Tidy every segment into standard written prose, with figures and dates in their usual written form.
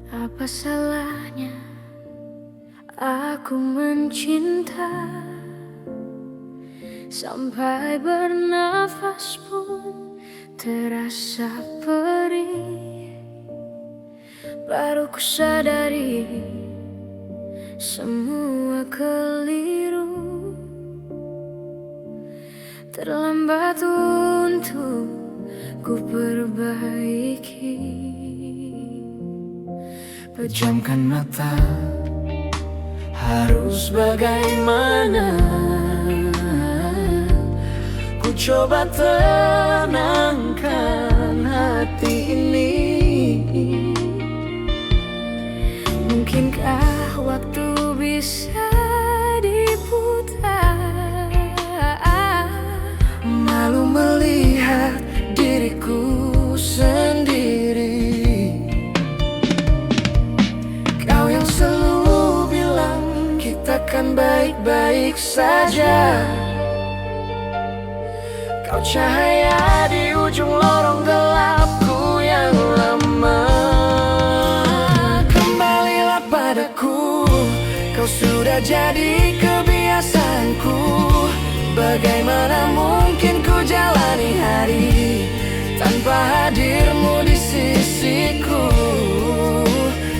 Apa salahnya aku mencinta, sampai bernafas pun terasa perih. Baru ku sadari semua keliru, terlambat untuk ku perbaiki. Pejamkan mata, harus bagaimana? Ku coba tenangkan hati ini. Mungkinkah waktu bisa diputar? Malu melihat diriku sendiri. Kau yang selalu bilang kita kan baik-baik saja. Kau cahaya di ujung lorong gelapku yang lama. Kembalilah padaku, kau sudah jadi kebiasaanku. Bagaimana mungkin ku jalani hari tanpa hadirmu di sisiku.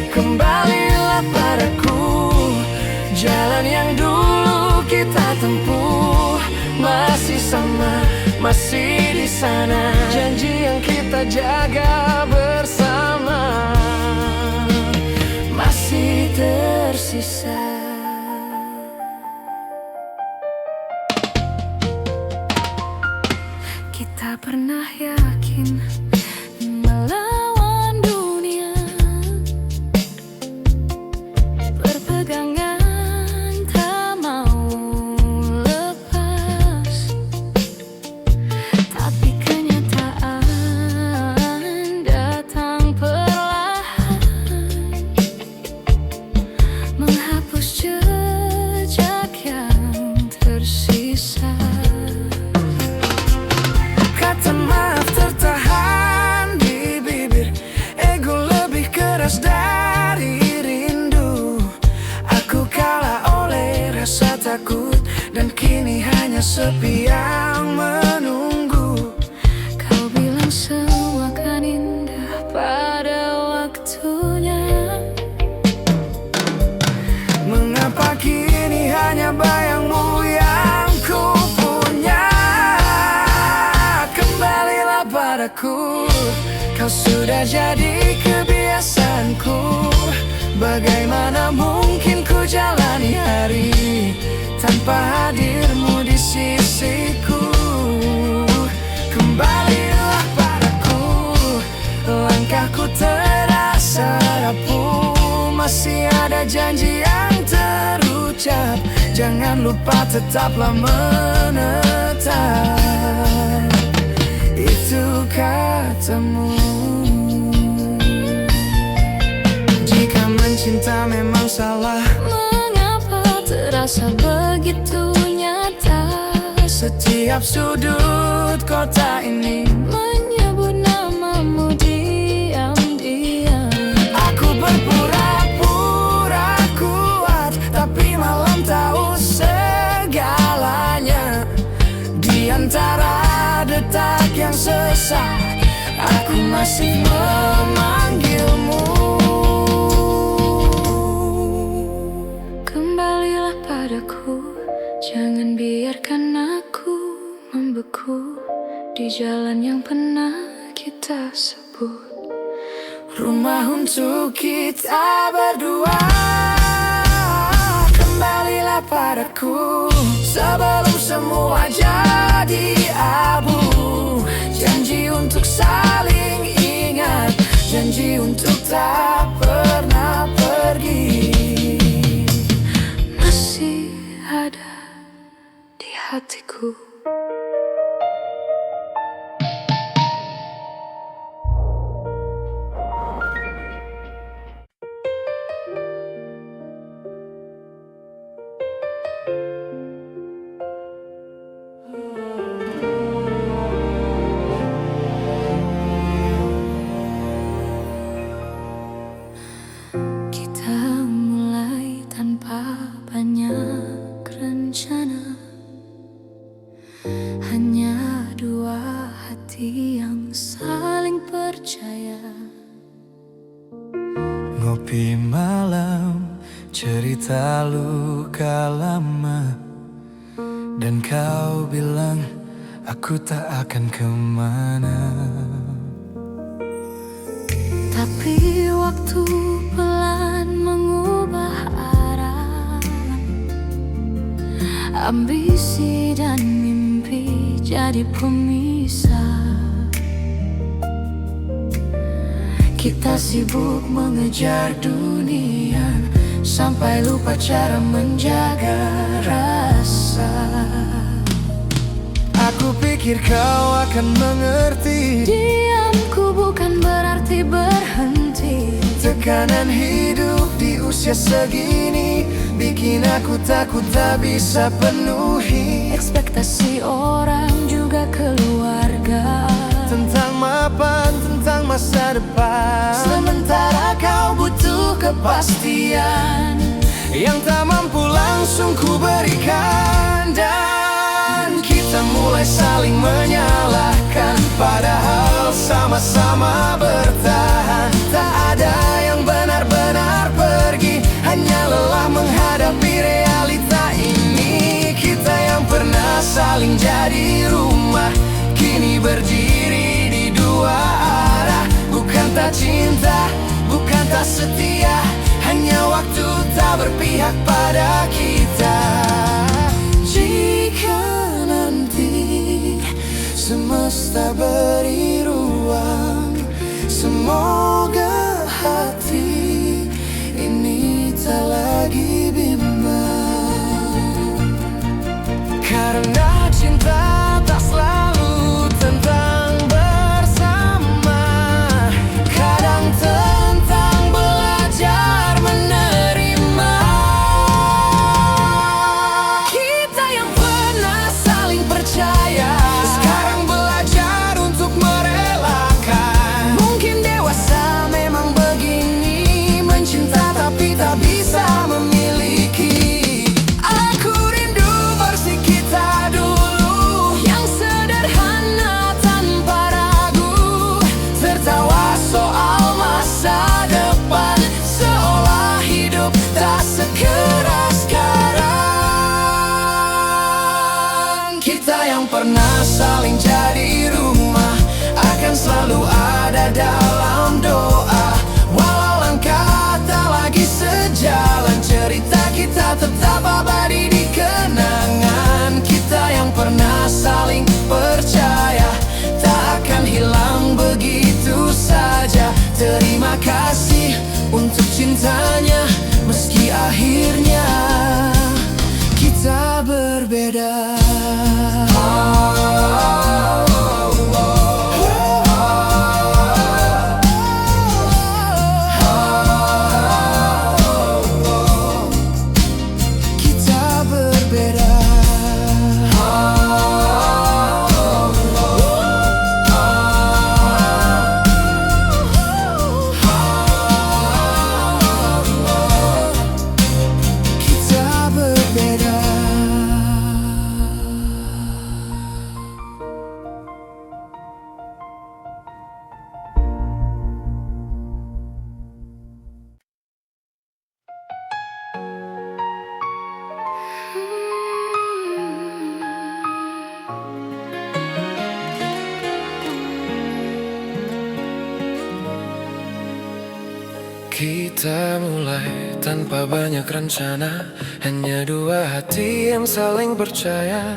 Kembalilah padaku, jalan yang dulu kita tempuh masih sama, masih di sana. Janji yang kita jaga bersama masih tersisa. Kita pernah yakin melawan dunia, berpegangan tak mau lepas. Tapi kenyataan datang perlahan, menghapus jejak yang tersisa. Kata maaf tertahan di bibir, ego lebih keras dari rindu. Aku kalah oleh rasa takut, dan kini hanya sepi yang menunggu. Kau bilang semua kan indah pada waktunya. Mengapa kini hanya bayangmu yang ku punya? Kembalilah padaku, kau sudah jadi kebiasaanku. Bagaimana mungkin ku jalani hari tanpa hadirmu di sisiku. Kembalilah padaku, langkahku terasa rapuh. Masih ada janji yang terucap, jangan lupa tetaplah menetap. Itu katamu. Jika mencinta memang salah, Mengapa terasa begitu nyata? setiap sudut kota ini Menyebut namamu diam-diam. aku berpura-pura kuat, tapi malam tahu segalanya. Di antara detak yang sesak, aku masih memanggilmu. Kembalilah padaku, jangan biarkan aku membeku di jalan yang pernah kita sebut. Rumah untuk kita berdua. Kembalilah padaku sebelum semua jadi abu. Janji untuk saling ingat, janji untuk tak pernah pergi. Masih ada di hatiku. Ngopi malam, cerita luka lama. Dan kau bilang aku tak akan kemana. Tapi waktu pelan mengubah arah. Ambisi dan mimpi jadi pemisah. Kita sibuk mengejar dunia sampai lupa cara menjaga rasa. Aku pikir kau akan mengerti. Diamku bukan berarti berhenti. Tekanan hidup di usia segini bikin aku takut tak bisa penuhi Ekspektasi orang juga keluarga, tentang mapan, tentang masa depan. sementara kau butuh kepastian Yang tak mampu langsung ku berikan. Dan kita mulai saling menyalahkan, padahal sama-sama bertahan. Tak ada yang benar-benar pergi, hanya lelah menghadapi realita ini. Kita yang pernah saling jadi rumah, kini berdiri di dua arah. Bukan tak cinta, bukan tak setia, hanya waktu tak berpihak pada kita. Jika nanti semesta beri ruang, semoga hati ini tak lagi bimbang. Karena cinta tak selalu tentang bersama, kadang tentang belajar menerima. Kita yang pernah saling percaya, sekarang belajar untuk merelakan. Mungkin dewasa memang begini, mencinta tapi tak bisa memiliki. Aku rindu versi kita dulu, yang sederhana tanpa ragu. Tertawa soal masa depan, seolah hidup tak sekeras sekarang. Kita yang pernah saling jadi rumah akan selalu ada dalam doa. Walau langkah tak lagi sejalan, cerita kita tetap abadi di kenangan. Kita yang pernah saling percaya tak akan hilang begitu saja. Terima kasih untuk cintanya, meski akhirnya kita berbeda. Kita berbeda. Kita berbeda. Kita mulai tanpa banyak rencana, hanya dua hati yang saling percaya.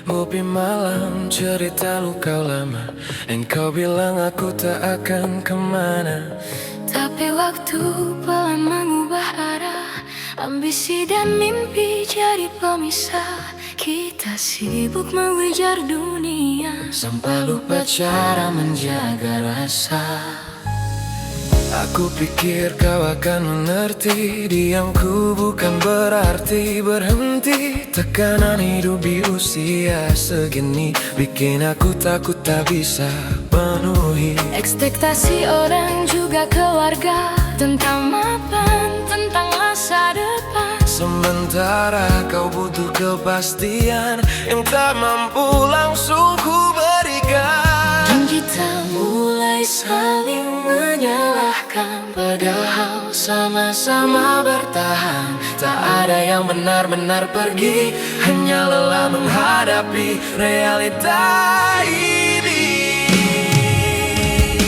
Ngopi malam, cerita luka lama, engkau bilang aku tak akan kemana. Tapi waktu pelan mengubah arah. Ambisi dan mimpi jadi pemisah. Kita sibuk mengejar dunia sampai lupa cara menjaga rasa. Aku pikir kau akan mengerti. Diamku bukan berarti berhenti. Tekanan hidup di usia segini bikin aku takut tak bisa penuhi ekspektasi orang juga keluarga, tentang mapan, tentang masa depan. Sementara kau butuh kepastian yang tak mampu langsung ku berikan. Janji kita mulai saling menyalahkan, padahal sama-sama bertahan. Tak ada yang benar-benar pergi, hanya lelah menghadapi realita ini.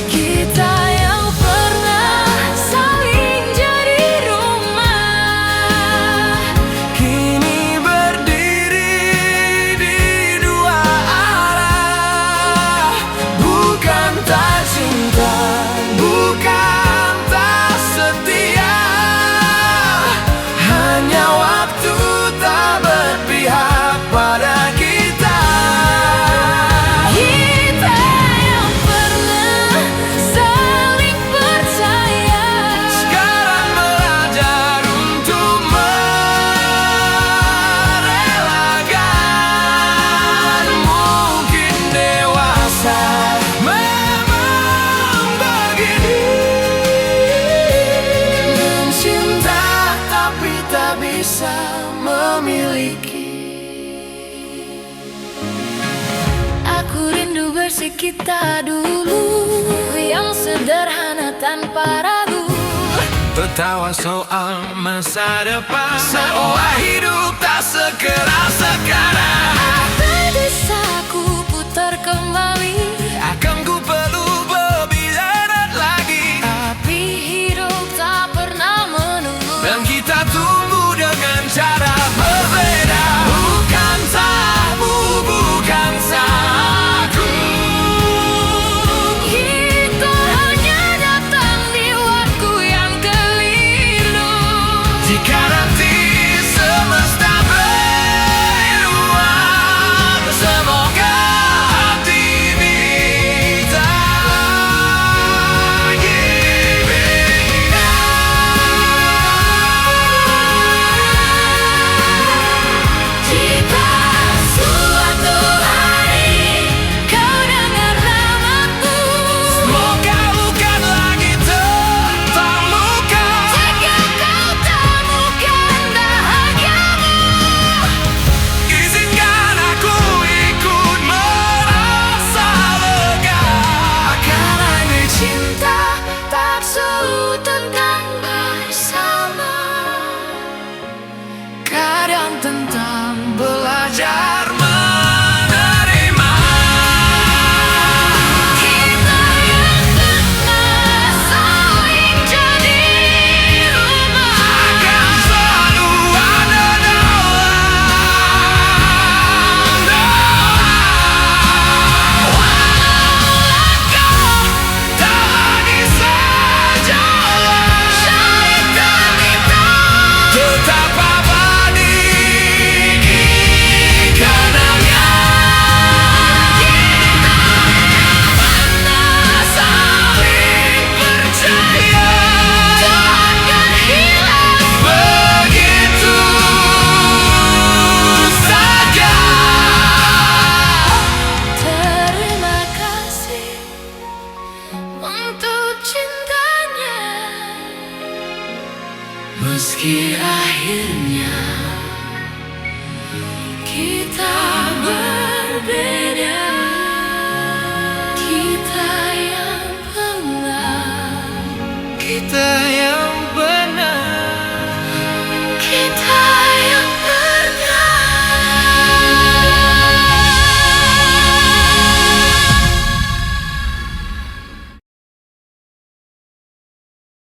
Kita yang pernah saling jadi rumah, Kini berdiri di dua arah. Bukan tak cinta, bukan tak setia, hanya waktu tak berpihak pada kita. kita yang pernah saling percaya. Sekarang belajar untuk merelakan. Mungkin dewasa memang begini, mencinta tapi tak bisa memiliki. Aku rindu bersih kita dulu, yang sederhana tanpa ragu. Tertawa soal masa depan, seolah hidup tak sekeras sekarang. Tak bisa ku putar kembali, Akan ku peluk lebih erat lagi, tapi hidup tak pernah menunggu. dan kita tumbuh dengan cara berbeda. Bukan tamu, bukan aku. Kita hanya datang di waktu yang keliru. Jika nanti semesta beruang, semoga hati ini tak Jika suatu hari kau dengar namaku, Semoga bukan lagi tentang luka. jika kau temukan bahagiamu, Izinkan aku ikut merasa lega. karena ini cinta tak selalu tentang bersama, kadang tentang Belajar menerima. kita yang pernah saling jadi rumah. Akan selalu ada dalam doa. Walau tak lagi sejalan, Syahid dan kita tetap abadi kenangan. Saling percaya, Tuhan kan hilang. begitu saja. Terima kasih untuk cintanya, meski akhirnya kita berbeda. Kita yang pernah Kita yang